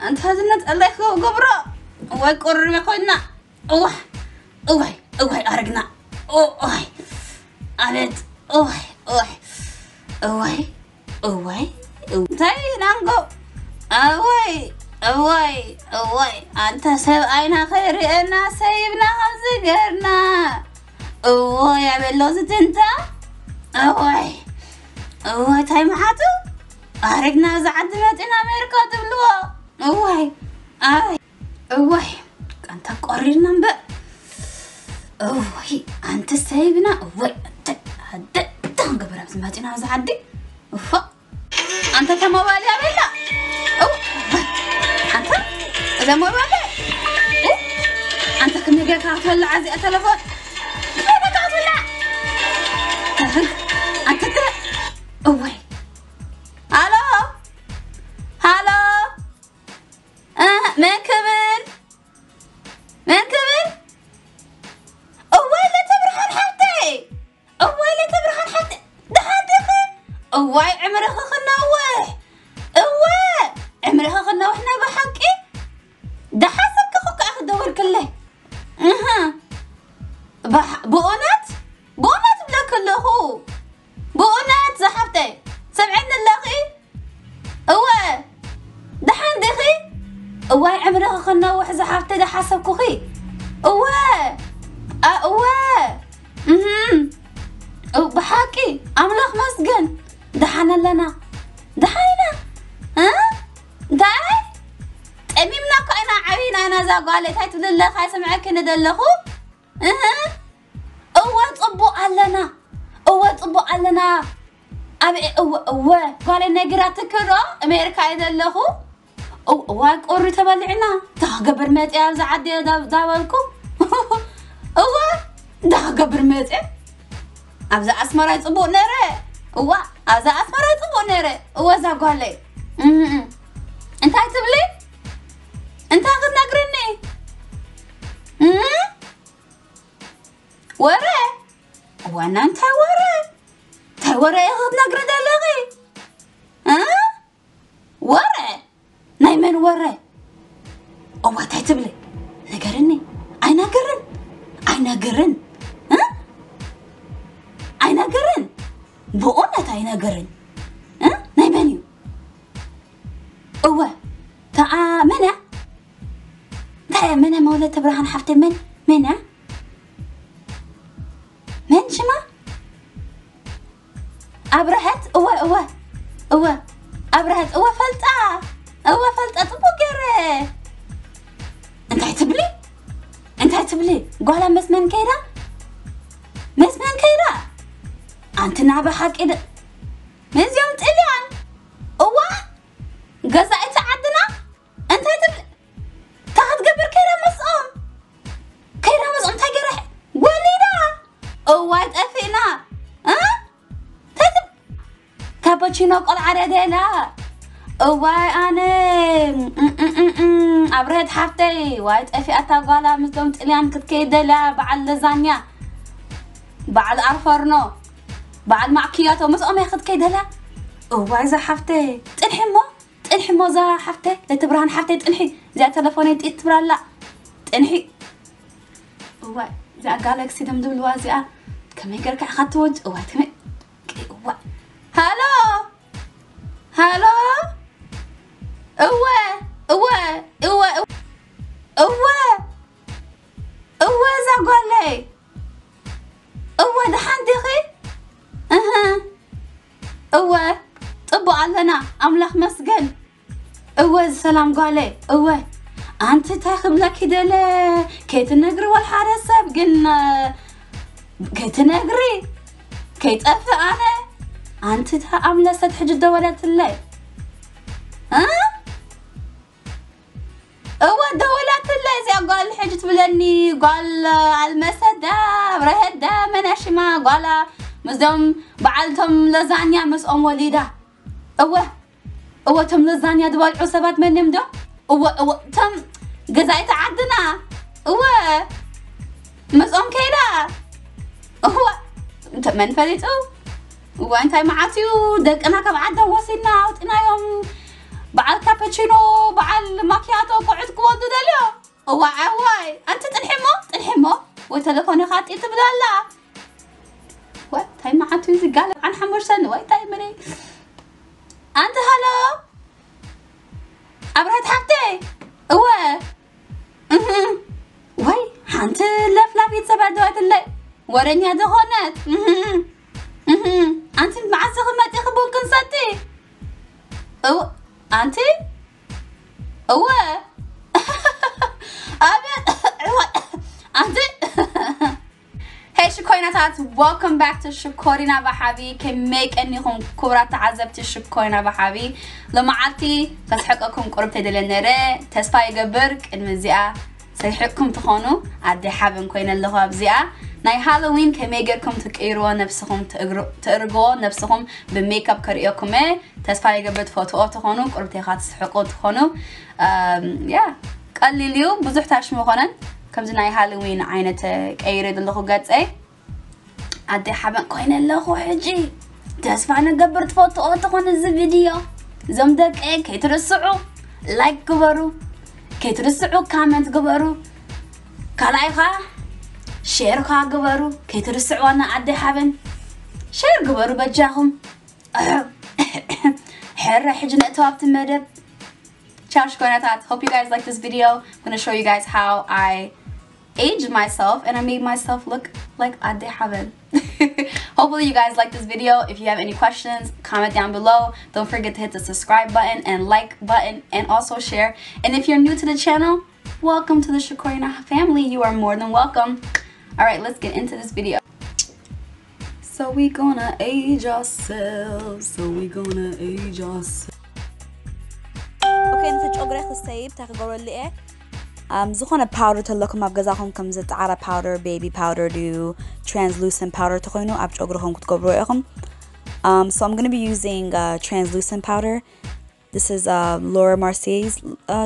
أنت هزنت الله يخو قبرة ويقرر ما قلنا أوه أوه أوه أرقنا أوه أبد أوه أوه أوه أوه تاي نانجو أوه أوه أوه أنت سيب أين خيري أنا سيبنا خزقرنا أوه يا بلوزة أنت أوه أوه تاي محاتو أرقنا زعدمت إن أمريكا تبلوها أوه أوه أنت قررنا بقى أوه أنت سايبنا أوه هدأ تنقبر بسماتنا زعدي أوه أنت كموبايل يا بلا أوه أنت إذا موبايل أوه أنت كم يجيك هتولع عزي التلفون كيفك هتولع أنت ترى أوه هالو هالو من كبر من كبر أوه لا تبرحان حبتي أوه لا تبرحان حبتي ده حدقي أوه عمره خلنا أوه عمره خلنا وإحنا بحكي ده حسب كخوك أخذ دور كله بؤنات بلا كله بؤنات زحفتي سمعنا اللقي أوه ده حندقي أوه عمره خلنا وحزة حفتي ده حسب كخي أوه أوه أو بحاكي أملاخ مسجن ده حنا لنا ده حينا ده تأميمنا كأنا عبينا أنا زاقالي تايت لله خاي سمعك ندلخو أوه طبو علنا أوه طبو علنا أبي أوه قالي نجراتك را أمريكا يدلخو أوه قرر تبلعنا ده قبر مات يا زعدي داولكم أوه ده قبر مات أبزا أسمر يطبو نرى أوه أبزا أسمر يطبو نرى أوه زاقالي أنت هتبلي أنت هاخد نقرني ورا وانا انت ورا ياخد نقر دلغي ورا نايمن ورا أوه تهتبلي نقرني أي نقرن أي نقرن بقولنا أي نقرن نايمنيو أوه تا منع مولى تبرهن حفتي منع من شما أبرهت أوه أبرهت أوه فلتة تبو قري أنت هتبلي قولا مسمن كيرا أنت نعبا حق إذا مز يوم تقليان أوه قزعت عدنا أنت هتبلي تاخد قبر كيرا مسقوم تاقرح وليدا أوه تأفينا تهتب كابوتشينو قل عرديلا أوه أنا أبرهد حفتي وايت أفي أتاقالا مزدوم تقليان كتكيدلا بعد لزانيا بعد أرفرنو بعد معكياتو مسقوم ياخد كيدلا أوه إذا حفتي تنحي مو زا حفتي لتبرهن حفتي تنحي زي تلفوني تبرا لا تنحي أوه زي جالكسي دمدول وازئة كم يقرك أخذت وجه أوه تمي أوه هالو أوه زا قولي أوه ده حندقي أوه طبو علنا أملاخ مسجن أوه سلام قولي أوه أنت تاخذ لك دلة كي تنقري والحارسة قلنا كي تنقري كي تأفى أنا أنت تعمل ستحج الدولة الليل أوه دولة الليل زي قال حجت بلني قال المسدة برهدة مناشمة قال مزدم بعلتم لزانيا مسؤوم وليدة أوه تم لزانيا دوال عصبات من نمدو أوه تم قزايت عدنا أوه مسؤوم كيدا أوه تم من فريتو وانتي معاتيو دك انا كبعدا وسينا عطينا يوم بعد كابتشينو بعد ماكياتو قعد كوادو دليو واي انت تنحمو وتليفوني خاطئ تبدالا وانتي معاتيو زقال عن حمرسن وانتي مني انت هلو ابرهت حبتي واي حانت لفلافي تسبعدوات اللي ورنيا دخونت انت معسخ ما تخبو كنساتي انت انت Hey Shikoinatats, welcome back to Shikorina Bahabi. Can make anyhom كورة تعذبت Shikorina Bahabi. لما عطي فسحقكم قربت دلنرة تسفاي جبرك المزيئة سيحكم تخونوا عدي حابن كوين اللي هو بزيئة. ناي هالوين كميجركم تكيروا نفسهم تقرقوا نفسهم بميك اب كريوكم تسفاي جبرت فوتوات تخونوا قربتي خات سحقوا تخونوا. قال لي اليوم بزح تاش مخونن. كم زناي هالوين عينة كأيرد اللي هو قد ايه عدي حابن كوين اللي هو حجي تسفانا قبرت فوتو تخون الزي فيديو زمدك ايه كي ترسعوا لايك قبروا كي ترسعوا كامنت قبروا كالايخا شير خا قبروا كي ترسعوا انا عدي حابن شير قبروا بجاهم حر حجنا اتوابت المدب Ciao Shikoinatats. Hope you guys like this video. I'm going to show you guys how I aged myself and I made myself look like Ade Haven. Hopefully you guys like this video. If you have any questions, comment down below. Don't forget to hit the subscribe button and like button and also share. And if you're new to the channel, welcome to the Shikorina family. You are more than welcome. Alright, let's get into this video. So we gonna age ourselves. Okay, انت تجري خسيب تاخذوا اللي ايه زخونة powder تلكم أبغزاهم كم زت عرا powder baby powder do translucent powder تخونوا أبجرهم كتقبروا إخم so I'm gonna be using translucent powder. This is Laura Mercier's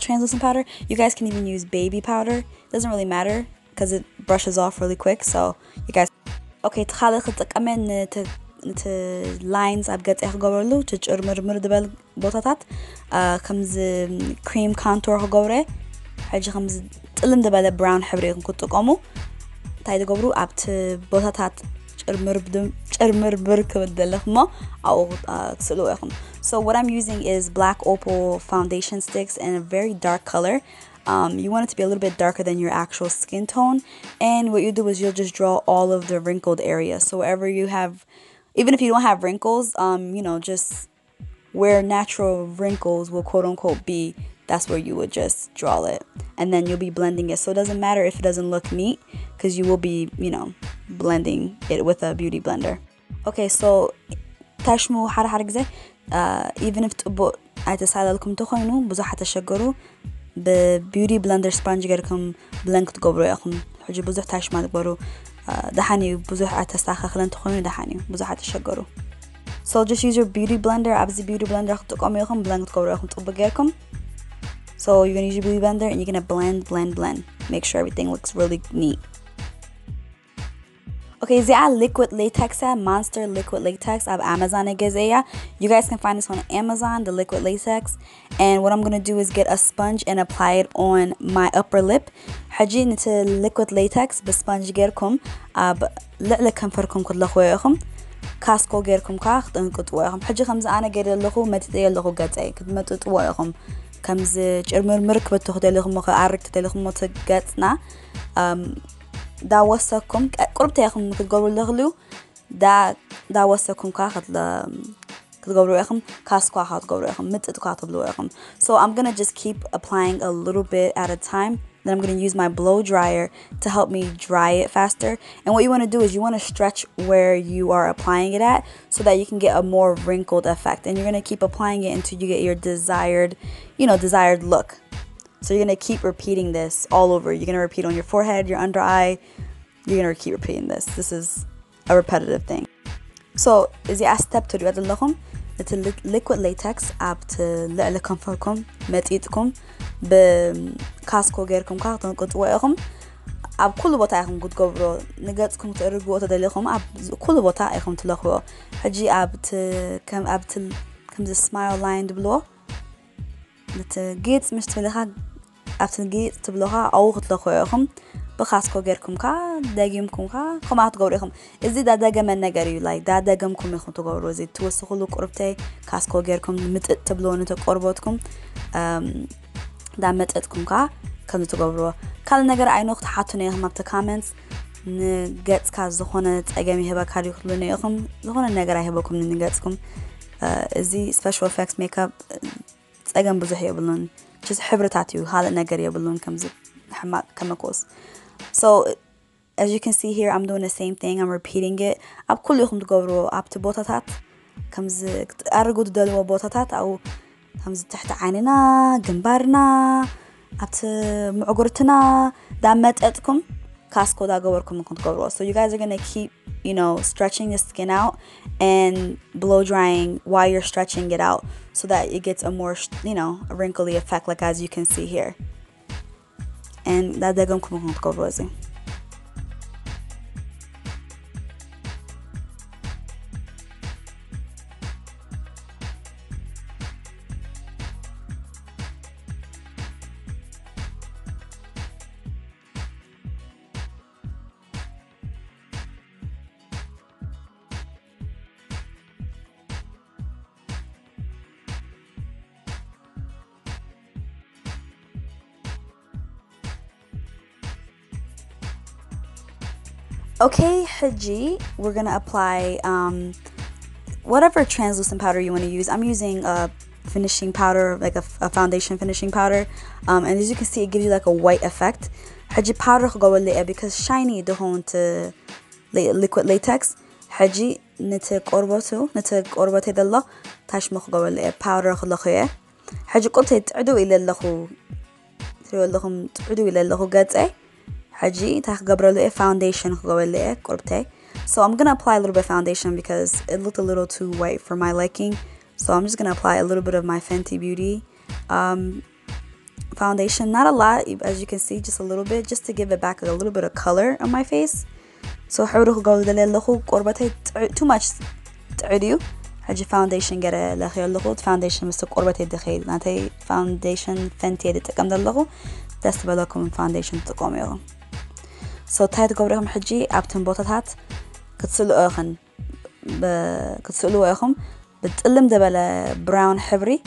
translucent powder. You guys can even use baby powder. Doesn't really matter because it brushes off really quick. So you guys okay تخلي خدك أمن نت lines أبغت إخجورلو تجرمر دبل بوتات خمس cream contour هجورة حاجة خمس تلم دبل brown حبريكم كنتو قامو تايد جبرو أبت بوتات جرمر برك بدلهم أو تسلوهم. So what I'm using is black opal foundation sticks in a very dark color. You want it to be a little bit darker than your actual skin tone, and what you do is you'll just draw all of the wrinkled areas. So wherever you have, even if you don't have wrinkles, you know, just where natural wrinkles will quote unquote be, that's where you would just draw it, and then you'll be blending it. So it doesn't matter if it doesn't look neat because you will be, you know, blending it with a beauty blender. Okay, so تشمو حرحر كذا even if تبغوا أتساعد لكم تخونوا بزح تشجروا ببيوتي بلندر سبونج غيركم بلنك تقبروا ياكم حاجة بزح تاش ما تقبروا دحاني بزح أتستاخ خلنا تخونوا دحاني بزح تشجروا. So just use your beauty blender. أبزي beauty blender تقوم ياكم بلنك تقبروا ياكم تقبل غيركم. So you're gonna use your beauty blender and you're gonna blend. Make sure everything looks really neat. Okay, this is liquid latex, Monster liquid latex. I have Amazon. You guys can find this on Amazon, the liquid latex. And what I'm gonna do is get a sponge and apply it on my upper lip. حجي نت liquid latex بسبونج غيركم لكم فركم كل خويهم كاسكو غيركم كاخ تنقط وياهم حجي خمسة أنا غير اللخو ما تدي اللخو قطعي كد ما تطويهم كمز جرمر مركبة تاخد اللخو ما عرك تدلخو ما تقطنا دا وسكم قرب تاخم كتقولوا لغلو دا وسكم كاخد ل كتقولوا ياخم كاسكو أخذ تقولوا ياخم مت تقاطبلوا ياخم. So I'm gonna just keep applying a little bit at a time. Then I'm gonna use my blow dryer to help me dry it faster. And what you want to do is you want to stretch where you are applying it at so that you can get a more wrinkled effect. And you're gonna keep applying it until you get your desired, desired look. So you're going to keep repeating this all over. You're going to repeat on your forehead, your under eye. You're going to keep repeating this. This is a repetitive thing. So, is the step to do it's a liquid latex up to لكم فركم متيتكم بكاسكو غيركم كاغتن قطويهم أب كل بوتا إخم قد قبرو نجاتكم تقربوا تدليكم أب كل بوتا إخم تلاقوا حجي كم زي smile line دبلو نتجيت مش تبلها أبتنجيت تبلها أو تلاقوا إخم بخاصكو غيركم كا داجمكم كا كم أتقولكم إزاي داجم النجاري like داجمكم إخم تقولوا زي توسخلوا قربتي خاصكو غيركم مت تبلون نتقربتكم دامتكم كا كم تقولوا كل نجار عينو تحطوني إخم أبت comments نجت كاز زخونة أجمع هبا كاريو خلوني إخم زخونة نجار هباكم نجتكم إزاي special effects makeup أجمع بزحية بلون just حبر تعطيو هذا النجار يبلون كم زي حماق كم كوس. So as you can see here, I'm doing the same thing. I'm repeating it. أب كل يوم تقولوا أب تبوتات كم زي أرجو تدلوا بوتات أو كم زي تحت عيننا جنبارنا أبت معقرتنا دامتكم كاسكو دا جوركم ممكن تقولوا. So you guys are gonna keep stretching the skin out and blow drying while you're stretching it out so that it gets a more a wrinkly effect like as you can see here. And that they're going to come on rosy. Okay, Haji, we're gonna apply whatever translucent powder you want to use. I'm using a finishing powder, like a foundation finishing powder, and as you can see, it gives you like a white effect. Haji powder go because shiny the home to liquid latex. Haji نتك أربطه دلله تشمخ go powder خلقيه. Haji قلت تعدو إلى اللخو ترى اللهم تعدو إلى اللخو قد حجي تاخ قبرله foundation خقوله قربتي. So I'm gonna apply a little bit of foundation because it looked a little too white for my liking. So I'm just gonna apply a little bit of my Fenty Beauty foundation, not a lot, as you can see, just a little bit, just to give it back a little bit of color on my face. So حوره قوله لخو قربتي too much تعديو. حجي foundation جرى لخير لخو foundation مست قربتي دخيل ناتي foundation Fenty اللي تكمل لخو دست بلاكم foundation تقوميهم. So تايت قبرهم حجي أبتن بوتات كتسلو أخن كتسلو أخم بتقلم دبلة براون حبري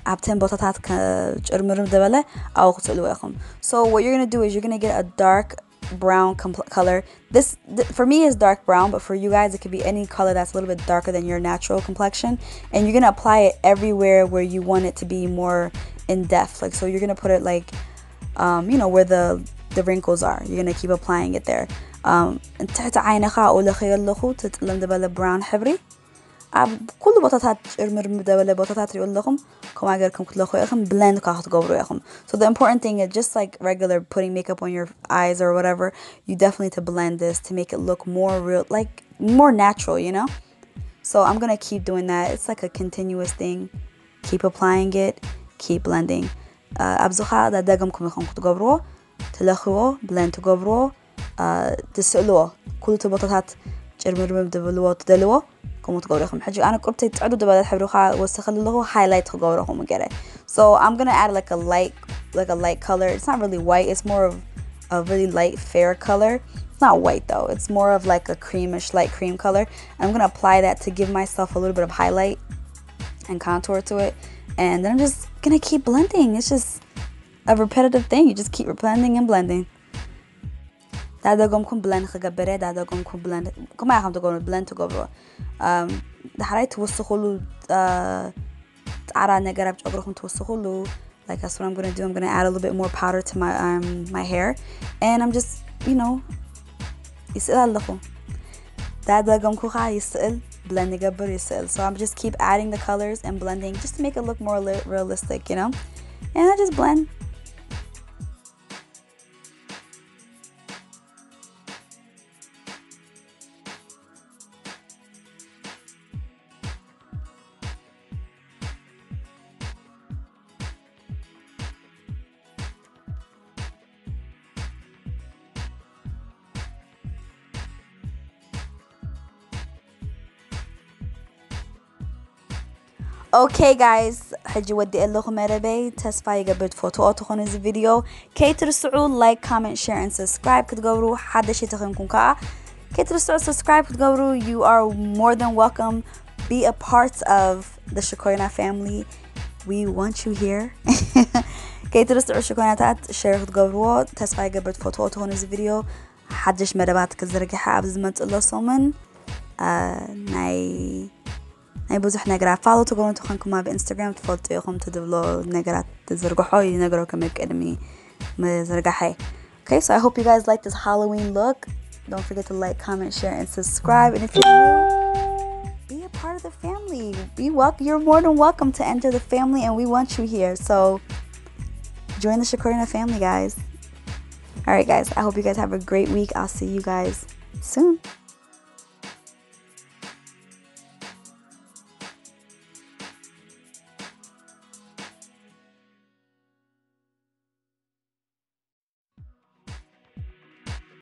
أبتن بوتات كجرمرم دبلة أو كتسلو أخم. So what you're gonna do is you're gonna get a dark brown color. This for me is dark brown, but for you guys it could be any color that's a little bit darker than your natural complexion, and you're gonna apply it everywhere where you want it to be more in depth. Like so you're gonna put it like where the wrinkles are. You're gonna keep applying it there. تحت عينك أو خيال لخو تتقلم دبلة brown حبري. كل بطاطات مرمر دبلة بطاطات يقول لكم كم أجركم كل خو يخم blend كاحت قبرو يخم. So the important thing is just like regular putting makeup on your eyes or whatever, you definitely need to blend this to make it look more real, like more natural, So I'm gonna keep doing that. It's like a continuous thing. Keep applying it, keep blending. أبزخها دا دقمكم يخم تقبروه تلخوه blend تقبروه تسألوه كل تبطات جرمرم دبلوه تدلوه كم تقبرهم حاجة أنا قربت تعدوا دبلة حبروها واستخدمه highlight تقبرهم وكذا. So I'm gonna add like a light color. It's not really white. It's more of a really light fair color. It's not white though. It's more of like a creamish light cream color. I'm gonna apply that to give myself a little bit of highlight and contour to it. And then I'm just gonna keep blending. It's just a repetitive thing. You just keep blending and blending. دادا قومكم blend خجبرة دادا قومكم blend كم أيام تقولون blend تقبروا دحري توسخوا تعرى نجرب أقولكم توسخوا له. Like that's what I'm gonna do. I'm gonna add a little bit more powder to my hair, and I'm just يسأل لكم دادا قومكم يسأل blend يجبر يسأل. So I'm just keep adding the colors and blending just to make it look more realistic, and I just blend. Okay guys, حجي ودي أقول لكم مرحبا. تسفاي قبل فوتوات تخون هذا الفيديو. كي ترسعوا like, comment, share and subscribe. كتقولوا حدا شيء تخونكم كا. كي ترسعوا subscribe كتقولوا you are more than welcome. Be a part of the Shakorina family. We want you here. كي ترسعوا شكوناتات share كتقولوا تسفاي قبل فوتوات تخون هذا الفيديو. حدش مرحبا كزرقحة أبزمت الله صومن. ناي بوزح نقرأ فالو تقولون تخونكم بإنستغرام تفضلوا يخم تدبلو نقرأ تزرقحوي نقرأ كم كلمي مزرقحي. Okay, so I hope you guys like this Halloween look. Don't forget to like, comment, share, and subscribe. And if you're new, be a part of the family. You're more than welcome to enter the family, and we want you here. So join the Shakorina family, guys. All right, guys. I hope you guys have a great week. I'll see you guys soon.